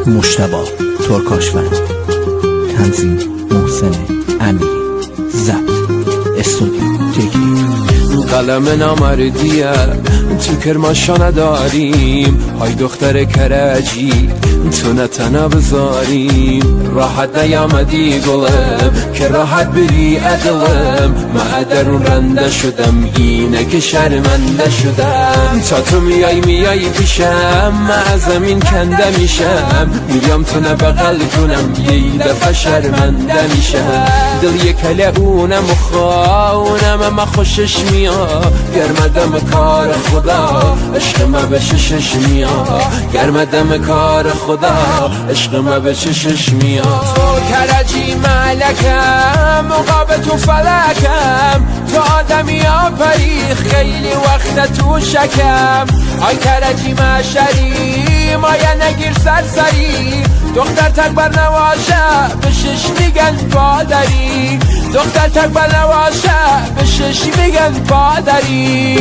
مجتبی ترکاشفر، تنظیم محسن امیری، ضبط استودیو تکنیک. قلم نامردیه تو کرماشا نداریم، های دختر کرجی تو نتنه بذاریم. راحت نیامدی گلم که راحت بری ادلم، من درون رنده شدم اینه که شرمنده شدم. تا تو میای پیشم من از زمین کنده میشم، میام تو نبغل کنم یه دفعه شرمنده میشم. دل یک کله اونم و خواهونم اما خوشش میاد، گرمدم کار خدا عشق ما به چشش میاد، گرمدم کار خدا عشق ما به چشش میاد. تو کرجی ملکم مقابل تو فلکم، تو آدمی آفری خیلی وقت تو شکم. آی کرجی مشری مایه نگیر سرسری، دختر تکبر نواشه به شش میگن پادری، دختر تکبر نواشه به شش میگن پادری.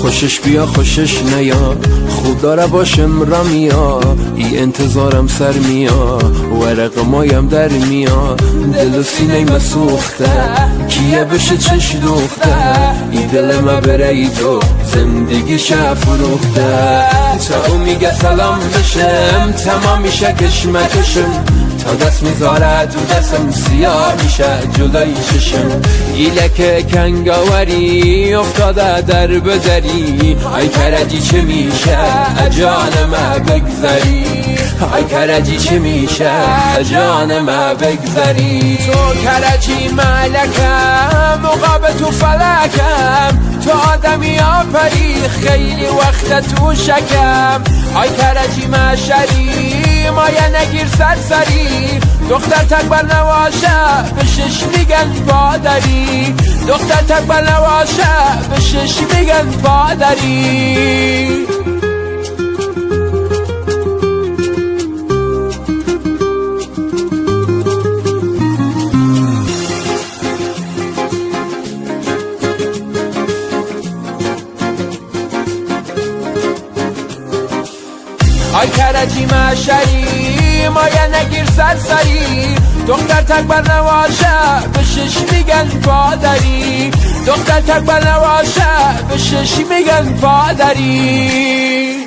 خوشش بیا خوشش نیا، خوب داره باشم رمیا، ای انتظارم سر میا، ورق مایم در میا. دل و سینه مسوخته کیه بشه چش دوخته، ای دل ما بره ای تو زندگی شه فروخته. تا او میگه سلام بشم تمام میشه کشمکشم، تا دست میذاره تو دستم سیاه میشه جلوی چشم. ایلک کنگاوری افتاده در بدری، ای کرجی چه میشه جان ما بگذری، ای کرجی چه میشه جان ما بگذری. تو کرجی ملکم مقابل تو فلکم، تو آدمی آفری خیلی وقت تو شکم. ای کرجی مشری مایه نگیر سرسری، دختر تکبر نواشه به شش میگن پادری، دختر تکبر نواشه به شش میگن پادری. آی کرجی مشری مایه نگیر سرسری، دختر تکبر نواشه به شش میگن پادری، دختر تکبر نواشه به شش میگن پادری.